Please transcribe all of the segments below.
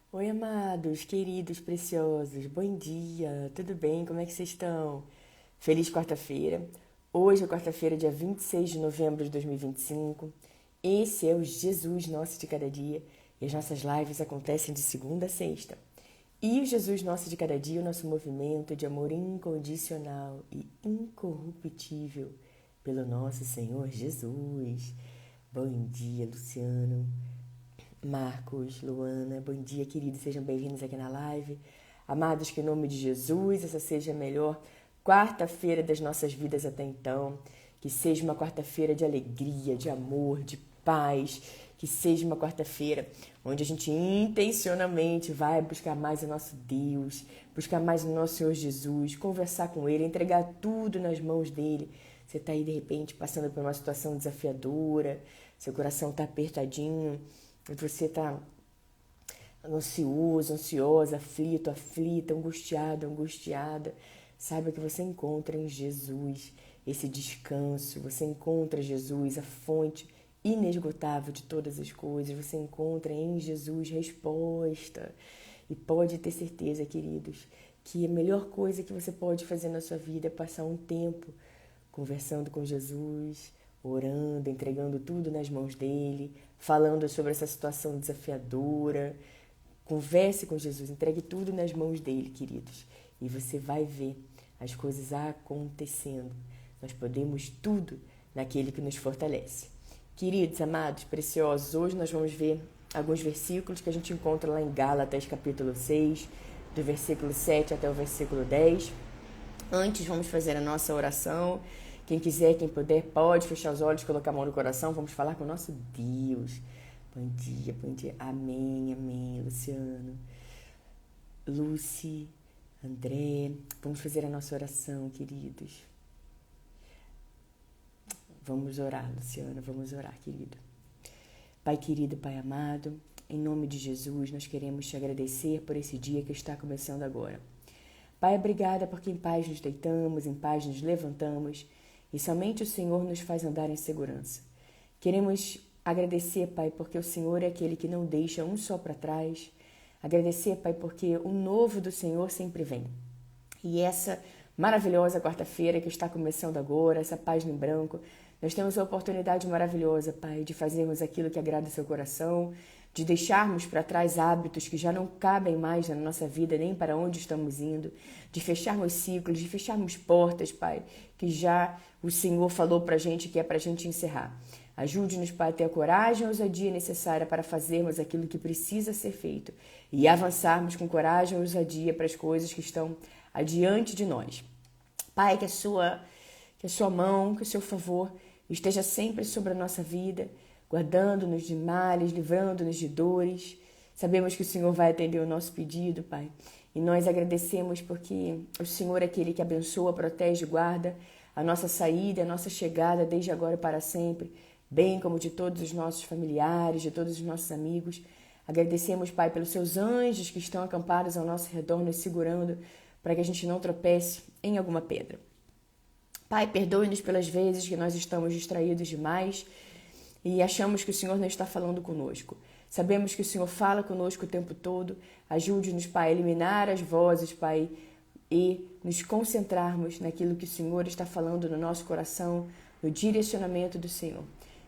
Oi, amados, queridos, preciosos, bom dia, tudo bem? Como é que vocês estão? Feliz quarta-feira. Hoje é quarta-feira, dia 26 de novembro de 2025. Esse é o Jesus Nosso de Cada Dia e as nossas lives acontecem de segunda a sexta. E o Jesus Nosso de Cada Dia, o nosso movimento de amor incondicional e incorruptível pelo nosso Senhor Jesus. Bom dia, Luciano. Marcos, Luana, bom dia, queridos, sejam bem-vindos aqui na live. Amados, que em nome de Jesus, essa seja a melhor quarta-feira das nossas vidas até então. Que seja uma quarta-feira de alegria, de amor, de paz. Que seja uma quarta-feira onde a gente intencionalmente vai buscar mais o nosso Deus, buscar mais o nosso Senhor Jesus, conversar com Ele, entregar tudo nas mãos dEle. Você está aí, de repente, passando por uma situação desafiadora, seu coração está apertadinho, você está ansioso, ansiosa, aflito, aflita, angustiado, angustiada. Saiba que você encontra em Jesus esse descanso, você encontra Jesus, a fonte inesgotável de todas as coisas, você encontra em Jesus resposta. E pode ter certeza, queridos, que a melhor coisa que você pode fazer na sua vida é passar um tempo conversando com Jesus, orando, entregando tudo nas mãos dele, falando sobre essa situação desafiadora. Converse com Jesus, entregue tudo nas mãos dele, queridos, e você vai ver as coisas acontecendo. Nós podemos tudo naquele que nos fortalece. Queridos, amados, preciosos, hoje nós vamos ver alguns versículos que a gente encontra lá em Gálatas, capítulo 6, do versículo 7 até o versículo 10. Antes, vamos fazer a nossa oração. Quem quiser, quem puder, pode fechar os olhos, colocar a mão no coração. Vamos falar com o nosso Deus. Bom dia, bom dia. Amém, amém, Luciano. Lucy, André, vamos fazer a nossa oração, queridos. Vamos orar, Luciano, vamos orar, querido. Pai querido, Pai amado, em nome de Jesus, nós queremos te agradecer por esse dia que está começando agora. Pai, obrigada porque em paz nos deitamos, em paz nos levantamos e somente o Senhor nos faz andar em segurança. Queremos agradecer, Pai, porque o Senhor é aquele que não deixa um só para trás. Agradecer, Pai, porque o novo do Senhor sempre vem. E essa maravilhosa quarta-feira que está começando agora, essa página em branco, nós temos a oportunidade maravilhosa, Pai, de fazermos aquilo que agrada o seu coração, de deixarmos para trás hábitos que já não cabem mais na nossa vida, nem para onde estamos indo, de fecharmos ciclos, de fecharmos portas, Pai, que já o Senhor falou para a gente que é para a gente encerrar. Ajude-nos, Pai, a ter a coragem e a ousadia necessária para fazermos aquilo que precisa ser feito e avançarmos com coragem e ousadia para as coisas que estão adiante de nós. Pai, que a sua mão, que o seu favor esteja sempre sobre a nossa vida, guardando-nos de males, livrando-nos de dores. Sabemos que o Senhor vai atender o nosso pedido, Pai. E nós agradecemos porque o Senhor é aquele que abençoa, protege e guarda a nossa saída, a nossa chegada desde agora e para sempre, bem como de todos os nossos familiares, de todos os nossos amigos. Agradecemos, Pai, pelos seus anjos que estão acampados ao nosso redor, nos segurando para que a gente não tropece em alguma pedra. Pai, perdoe-nos pelas vezes que nós estamos distraídos demais e achamos que o Senhor não está falando conosco. Sabemos que o Senhor fala conosco o tempo todo. Ajude-nos, Pai, a eliminar as vozes, Pai, e nos concentrarmos naquilo que o Senhor está falando no nosso coração, no direcionamento do Senhor.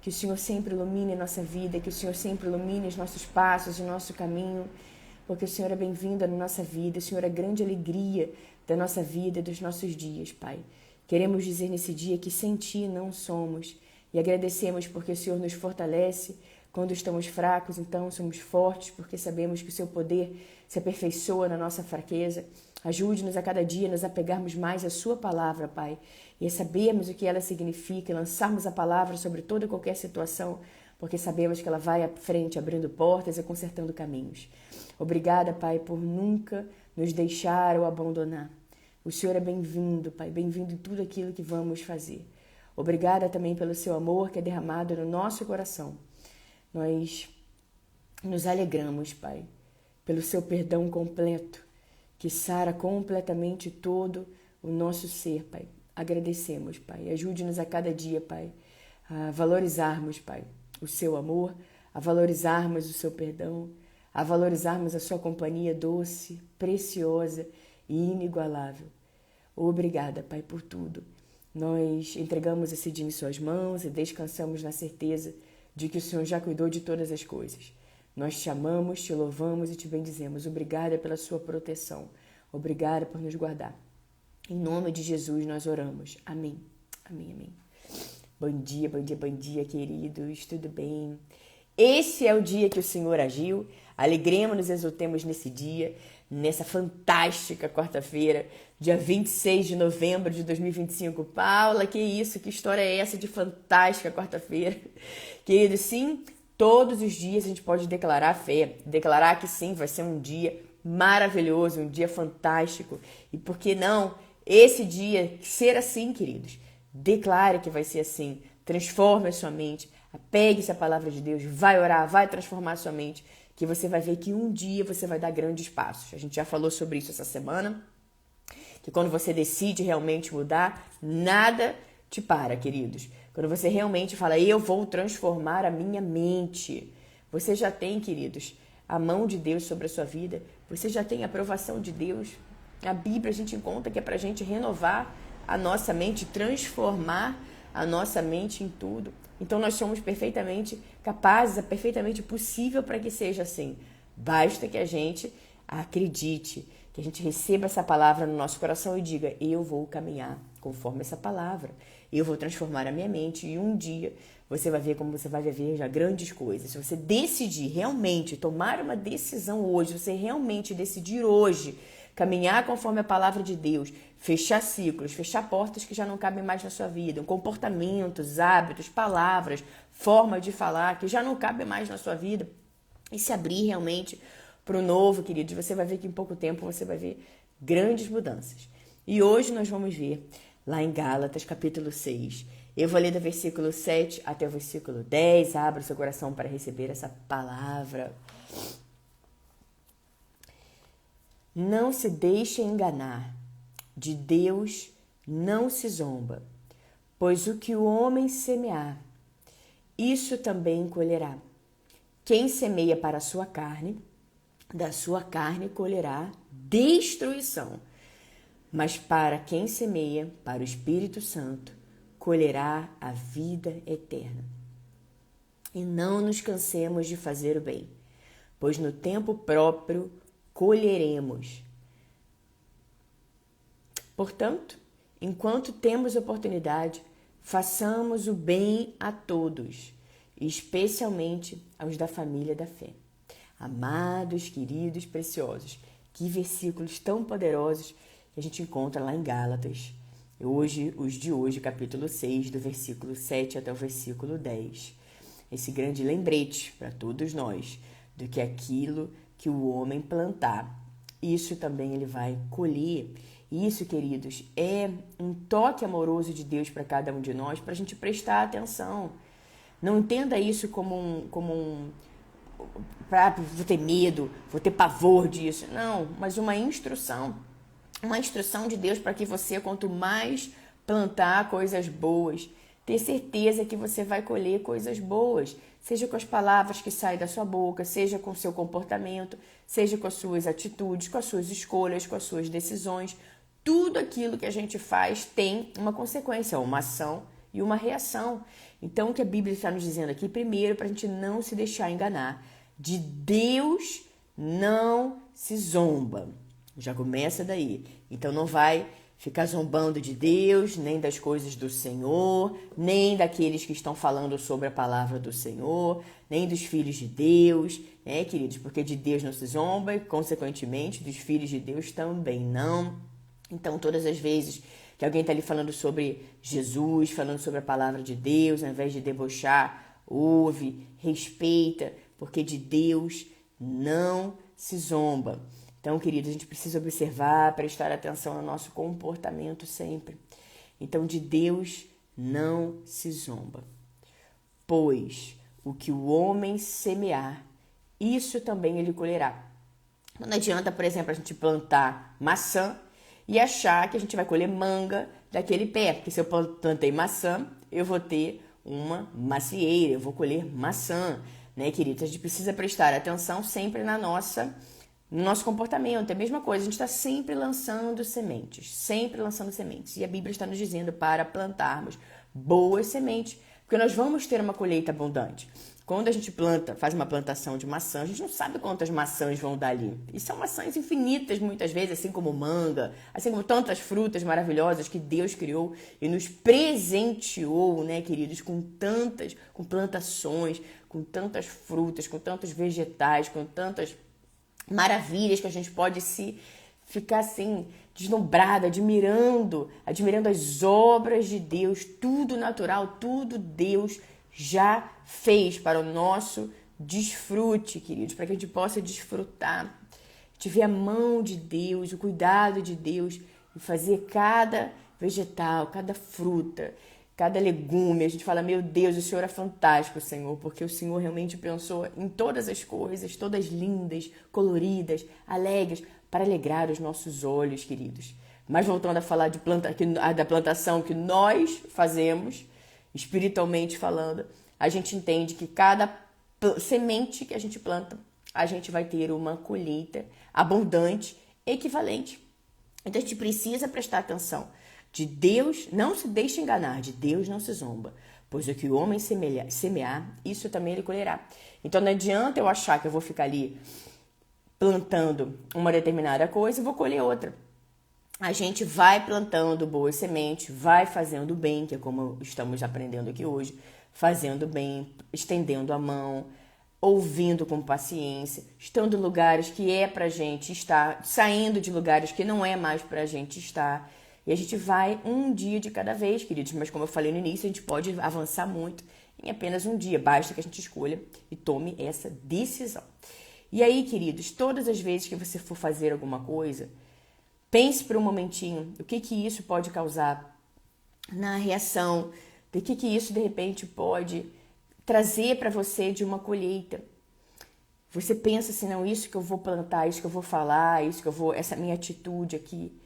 Que o Senhor sempre ilumine a nossa vida, que o Senhor sempre ilumine os nossos passos, o nosso caminho, porque o Senhor é bem-vindo na nossa vida, o Senhor é a grande alegria da nossa vida e dos nossos dias, Pai. Queremos dizer nesse dia que sem Ti não somos e agradecemos porque o Senhor nos fortalece quando estamos fracos, então somos fortes porque sabemos que o Seu poder se aperfeiçoa na nossa fraqueza. Ajude-nos a cada dia a nos apegarmos mais à Sua palavra, Pai, e a sabermos o que ela significa e lançarmos a palavra sobre toda e qualquer situação, porque sabemos que ela vai à frente, abrindo portas e consertando caminhos. Obrigada, Pai, por nunca nos deixar ou abandonar. O Senhor é bem-vindo, Pai, bem-vindo em tudo aquilo que vamos fazer. Obrigada também pelo Seu amor que é derramado no nosso coração. Nós nos alegramos, Pai, pelo Seu perdão completo, que sara completamente todo o nosso ser, Pai. Agradecemos, Pai. Ajude-nos a cada dia, Pai, a valorizarmos, Pai, o Seu amor, a valorizarmos o Seu perdão, a valorizarmos a sua companhia doce, preciosa e inigualável. Obrigada, Pai, por tudo. Nós entregamos esse dia em suas mãos e descansamos na certeza de que o Senhor já cuidou de todas as coisas. Nós te amamos, te louvamos e te bendizemos. Obrigada pela sua proteção. Obrigada por nos guardar. Em nome de Jesus nós oramos. Amém. Amém, amém. Bom dia, bom dia, bom dia, queridos. Tudo bem? Esse é o dia que o Senhor agiu. Alegremos-nos, exultemos nesse dia, nessa fantástica quarta-feira, dia 26 de novembro de 2025. Paula, que isso? Que história é essa de fantástica quarta-feira? Queridos, sim, todos os dias a gente pode declarar a fé, declarar que sim, vai ser um dia maravilhoso, um dia fantástico. E por que não esse dia ser assim, queridos? Declare que vai ser assim. Transforme a sua mente. Apegue-se à palavra de Deus. Vai orar, vai transformar a sua mente. Que você vai ver que um dia você vai dar grandes passos. A gente já falou sobre isso essa semana. Que quando você decide realmente mudar, nada te para, queridos. Quando você realmente fala, eu vou transformar a minha mente. Você já tem, queridos, a mão de Deus sobre a sua vida. Você já tem a aprovação de Deus. A Bíblia a gente encontra que é pra gente renovar a nossa mente, transformar a nossa mente em tudo. Então nós somos perfeitamente capazes, é perfeitamente possível para que seja assim. Basta que a gente acredite, que a gente receba essa palavra no nosso coração e diga, eu vou caminhar conforme essa palavra. Eu vou transformar a minha mente e um dia você vai ver como você vai viver já grandes coisas. Se você decidir realmente tomar uma decisão hoje, você realmente decidir hoje caminhar conforme a palavra de Deus, fechar ciclos, fechar portas que já não cabem mais na sua vida, comportamentos, hábitos, palavras, forma de falar que já não cabem mais na sua vida e se abrir realmente para o novo, queridos, você vai ver que em pouco tempo você vai ver grandes mudanças. E hoje nós vamos ver lá em Gálatas, capítulo 6. Eu vou ler do versículo 7 até o versículo 10. Abra o seu coração para receber essa palavra. Não se deixe enganar, de Deus não se zomba, pois o que o homem semear, isso também colherá. Quem semeia para a sua carne, da sua carne colherá destruição, mas para quem semeia para o Espírito Santo, colherá a vida eterna. E não nos cansemos de fazer o bem, pois no tempo próprio colheremos. Portanto, enquanto temos oportunidade, façamos o bem a todos, especialmente aos da família da fé. Amados, queridos, preciosos, que versículos tão poderosos que a gente encontra lá em Gálatas. Os de hoje, capítulo 6, do versículo 7 até o versículo 10. Esse grande lembrete para todos nós do que aquilo que o homem plantar, isso também ele vai colher. Isso, queridos, é um toque amoroso de Deus para cada um de nós, para a gente prestar atenção. Não entenda isso como vou ter medo, vou ter pavor disso. Não, mas uma instrução de Deus para que você, quanto mais plantar coisas boas, ter certeza que você vai colher coisas boas, seja com as palavras que saem da sua boca, seja com o seu comportamento, seja com as suas atitudes, com as suas escolhas, com as suas decisões. Tudo aquilo que a gente faz tem uma consequência, uma ação e uma reação. Então, o que a Bíblia está nos dizendo aqui, primeiro, para a gente não se deixar enganar, de Deus não se zomba. Já começa daí. Então, não vai ficar zombando de Deus, nem das coisas do Senhor, nem daqueles que estão falando sobre a palavra do Senhor, nem dos filhos de Deus, né, queridos? Porque de Deus não se zomba e, consequentemente, dos filhos de Deus também não. Então, todas as vezes que alguém está ali falando sobre Jesus, falando sobre a palavra de Deus, ao invés de debochar, ouve, respeita, porque de Deus não se zomba. Então, queridos, a gente precisa observar, prestar atenção no nosso comportamento sempre. Então, de Deus não se zomba. Pois o que o homem semear, isso também ele colherá. Não adianta, por exemplo, a gente plantar maçã e achar que a gente vai colher manga daquele pé. Porque se eu plantei maçã, eu vou ter uma macieira, eu vou colher maçã. né, queridos? A gente precisa prestar atenção sempre no nosso comportamento. É a mesma coisa, a gente está sempre lançando sementes. E a Bíblia está nos dizendo para plantarmos boas sementes, porque nós vamos ter uma colheita abundante. Quando a gente faz uma plantação de maçã, a gente não sabe quantas maçãs vão dar ali. E são maçãs infinitas muitas vezes, assim como manga, assim como tantas frutas maravilhosas que Deus criou e nos presenteou, né, queridos, com plantações, com tantas frutas, com tantos vegetais, com tantas maravilhas que a gente pode ficar assim, deslumbrado, admirando as obras de Deus, tudo natural, tudo Deus já fez para o nosso desfrute, queridos, para que a gente possa desfrutar, de ver a mão de Deus, o cuidado de Deus e fazer cada vegetal, cada fruta, cada legume. A gente fala, meu Deus, o Senhor é fantástico, Senhor, porque o Senhor realmente pensou em todas as coisas, todas lindas, coloridas, alegres, para alegrar os nossos olhos, queridos. Mas voltando a falar da plantação que nós fazemos, espiritualmente falando, a gente entende que cada semente que a gente planta, a gente vai ter uma colheita abundante, equivalente. Então a gente precisa prestar atenção. De Deus não se deixe enganar, de Deus não se zomba, pois o que o homem semear, isso também ele colherá. Então não adianta eu achar que eu vou ficar ali plantando uma determinada coisa e vou colher outra. A gente vai plantando boas sementes, vai fazendo bem, que é como estamos aprendendo aqui hoje, fazendo bem, estendendo a mão, ouvindo com paciência, estando em lugares que é pra gente estar, saindo de lugares que não é mais pra gente estar. E a gente vai um dia de cada vez, queridos, mas como eu falei no início, a gente pode avançar muito em apenas um dia, basta que a gente escolha e tome essa decisão. E aí, queridos, todas as vezes que você for fazer alguma coisa, pense por um momentinho o que isso pode causar na reação, o que isso de repente pode trazer para você de uma colheita. Você pensa assim, não, isso que eu vou plantar, isso que eu vou falar, essa minha atitude aqui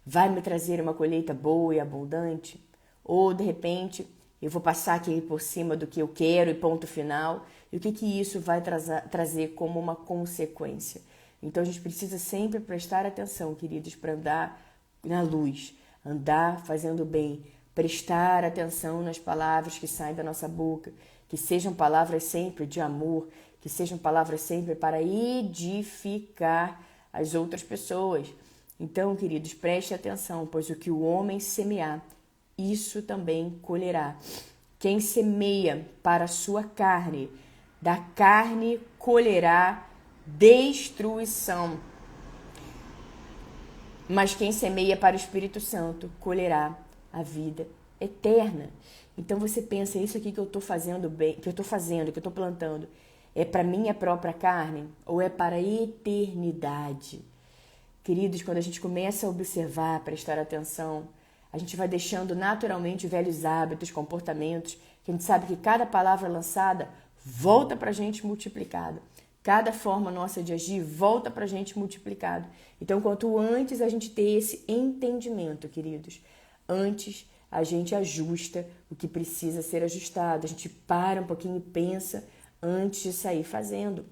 vai me trazer uma colheita boa e abundante? Ou de repente eu vou passar aqui por cima do que eu quero e ponto final? E o que isso vai trazer como uma consequência? Então a gente precisa sempre prestar atenção, queridos, para andar na luz, andar fazendo bem, prestar atenção nas palavras que saem da nossa boca, que sejam palavras sempre de amor, que sejam palavras sempre para edificar as outras pessoas. Então, queridos, preste atenção, pois o que o homem semear, isso também colherá. Quem semeia para a sua carne, da carne colherá destruição. Mas quem semeia para o Espírito Santo colherá a vida eterna. Então você pensa, isso aqui que eu estou fazendo bem, que eu estou plantando, é para minha própria carne ou é para a eternidade? Queridos, quando a gente começa a observar, prestar atenção, a gente vai deixando naturalmente velhos hábitos, comportamentos, que a gente sabe que cada palavra lançada volta para a gente multiplicada. Cada forma nossa de agir volta para a gente multiplicado. Então, quanto antes a gente ter esse entendimento, queridos, antes a gente ajusta o que precisa ser ajustado. A gente para um pouquinho e pensa antes de sair fazendo.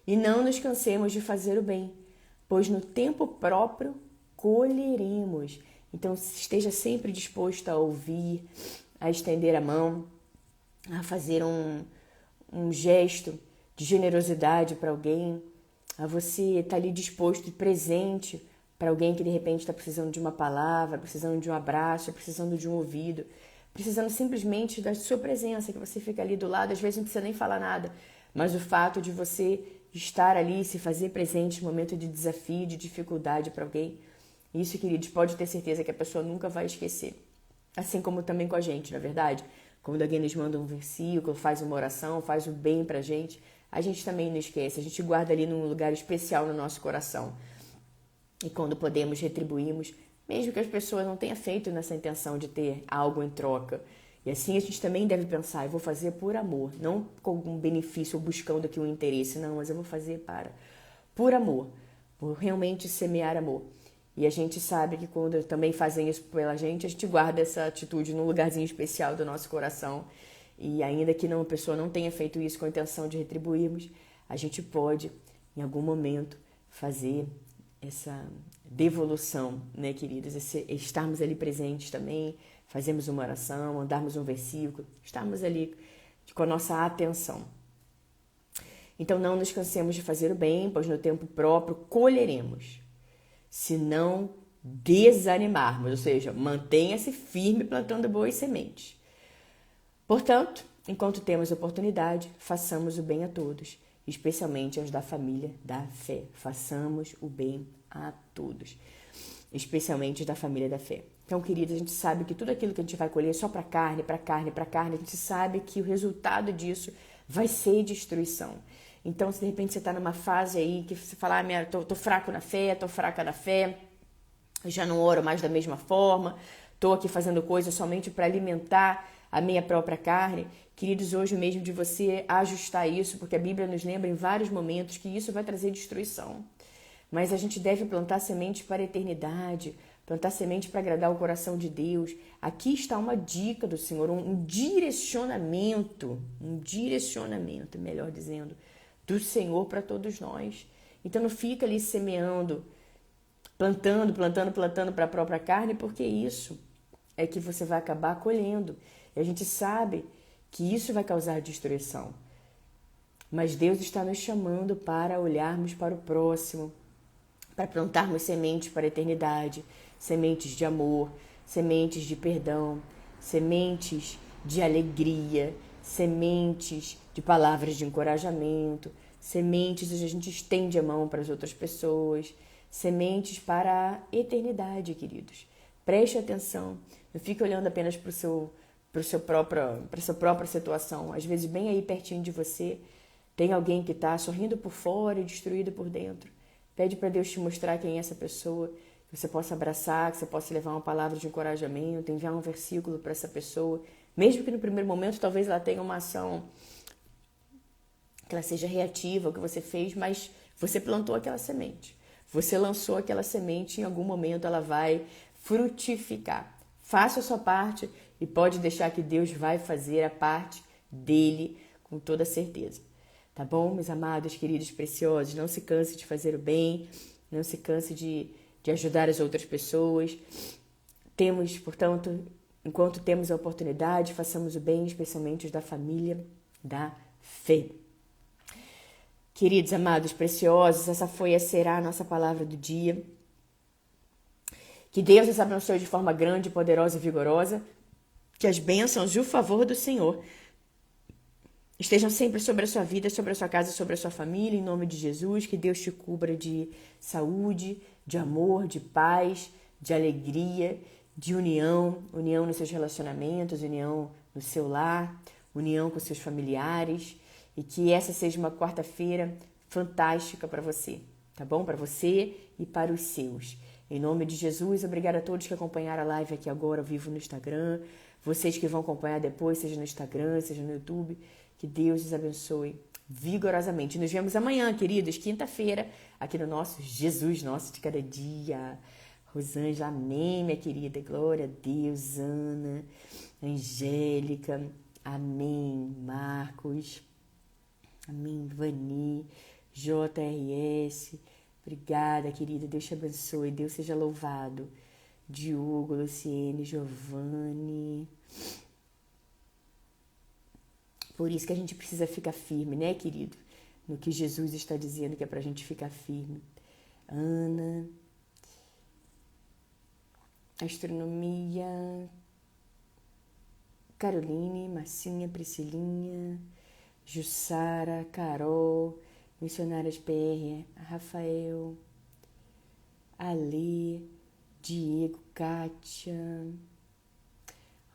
E não nos cansemos de fazer o bem, pois no tempo próprio colheremos. Então, esteja sempre disposto a ouvir, a estender a mão, a fazer um gesto de generosidade para alguém, a você estar ali disposto e presente para alguém que de repente está precisando de uma palavra, precisando de um abraço, precisando de um ouvido, precisando simplesmente da sua presença, que você fica ali do lado, às vezes não precisa nem falar nada, mas o fato de você estar ali, se fazer presente no momento de desafio, de dificuldade para alguém, isso, queridos, pode ter certeza que a pessoa nunca vai esquecer. Assim como também com a gente, na verdade. Quando alguém nos manda um versículo, faz uma oração, faz o bem pra gente, a gente também não esquece, a gente guarda ali num lugar especial no nosso coração. E quando podemos, retribuímos, mesmo que as pessoas não tenham feito nessa intenção de ter algo em troca. E assim a gente também deve pensar, eu vou fazer por amor, não com um benefício ou buscando aqui um interesse, não, mas eu vou fazer por amor, por realmente semear amor. E a gente sabe que quando também fazem isso pela gente, a gente guarda essa atitude num lugarzinho especial do nosso coração e ainda que a pessoa não tenha feito isso com a intenção de retribuirmos, a gente pode, em algum momento, fazer essa devolução, né, queridos? Estarmos ali presentes também, fazermos uma oração, mandarmos um versículo, estarmos ali com a nossa atenção. Então não nos cansemos de fazer o bem, pois no tempo próprio colheremos, se não desanimarmos, ou seja, mantenha-se firme plantando boas sementes. Portanto, enquanto temos oportunidade, façamos o bem a todos, especialmente aos da família da fé. Façamos o bem a todos, especialmente os da família da fé. Então, queridos, a gente sabe que tudo aquilo que a gente vai colher é só para carne, a gente sabe que o resultado disso vai ser destruição. Então, se de repente você está numa fase aí que você fala, tô fraco na fé, tô fraca na fé, já não oro mais da mesma forma, tô aqui fazendo coisas somente para alimentar a minha própria carne. Queridos, hoje mesmo de você ajustar isso, porque a Bíblia nos lembra em vários momentos que isso vai trazer destruição. Mas a gente deve plantar sementes para a eternidade, plantar semente para agradar o coração de Deus. Aqui está uma dica do Senhor, um direcionamento, melhor dizendo, do Senhor para todos nós. Então não fica ali semeando, plantando para a própria carne, porque isso é que você vai acabar colhendo. E a gente sabe que isso vai causar destruição. Mas Deus está nos chamando para olharmos para o próximo, para plantarmos sementes para a eternidade, sementes de amor, sementes de perdão, sementes de alegria, sementes de palavras de encorajamento, sementes onde a gente estende a mão para as outras pessoas, sementes para a eternidade, queridos. Preste atenção, não fique olhando apenas para sua própria situação. Às vezes, bem aí pertinho de você, tem alguém que está sorrindo por fora e destruído por dentro. Pede para Deus te mostrar quem é essa pessoa, que você possa abraçar, que você possa levar uma palavra de encorajamento, enviar um versículo para essa pessoa, mesmo que no primeiro momento talvez ela tenha uma ação que ela seja reativa ao que você fez, mas você plantou aquela semente. Você lançou aquela semente e em algum momento ela vai frutificar. Faça a sua parte e pode deixar que Deus vai fazer a parte dele com toda certeza. Tá bom, meus amados, queridos, preciosos? Não se canse de fazer o bem, não se canse de ajudar as outras pessoas. Portanto, enquanto temos a oportunidade, façamos o bem, especialmente os da família da fé. Queridos, amados, preciosos, essa será a nossa palavra do dia. Que Deus os abençoe de forma grande, poderosa e vigorosa. Que as bênçãos e o favor do Senhor estejam sempre sobre a sua vida, sobre a sua casa, sobre a sua família, em nome de Jesus. Que Deus te cubra de saúde, de amor, de paz, de alegria, de união nos seus relacionamentos, união no seu lar, união com seus familiares. E que essa seja uma quarta-feira fantástica para você, tá bom? Para você e para os seus. Em nome de Jesus, obrigada a todos que acompanharam a live aqui agora, ao vivo no Instagram. Vocês que vão acompanhar depois, seja no Instagram, seja no YouTube. Que Deus os abençoe vigorosamente. Nos vemos amanhã, queridos, quinta-feira, aqui no nosso Jesus Nosso de Cada Dia. Rosângela, amém, minha querida. Glória a Deus. Ana, Angélica, amém. Marcos, amém. Vani, JRS, obrigada, querida. Deus te abençoe. Deus seja louvado. Diogo, Luciene, Giovanni. Por isso que a gente precisa ficar firme, né, querido? No que Jesus está dizendo que é pra gente ficar firme. Ana, Astronomia, Caroline, Marcinha, Priscilinha, Jussara, Carol, Missionárias PR, Rafael, Ale, Diego, Kátia,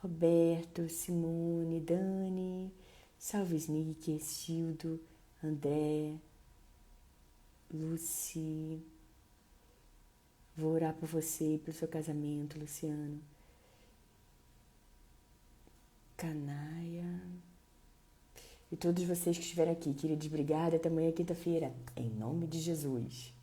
Roberto, Simone, Dani, Salve Snick, Estildo, André, Lucy. Vou orar por você e pelo seu casamento, Luciano. Canaia. E todos vocês que estiveram aqui, queridos, obrigada. Até amanhã, quinta-feira. Em nome de Jesus.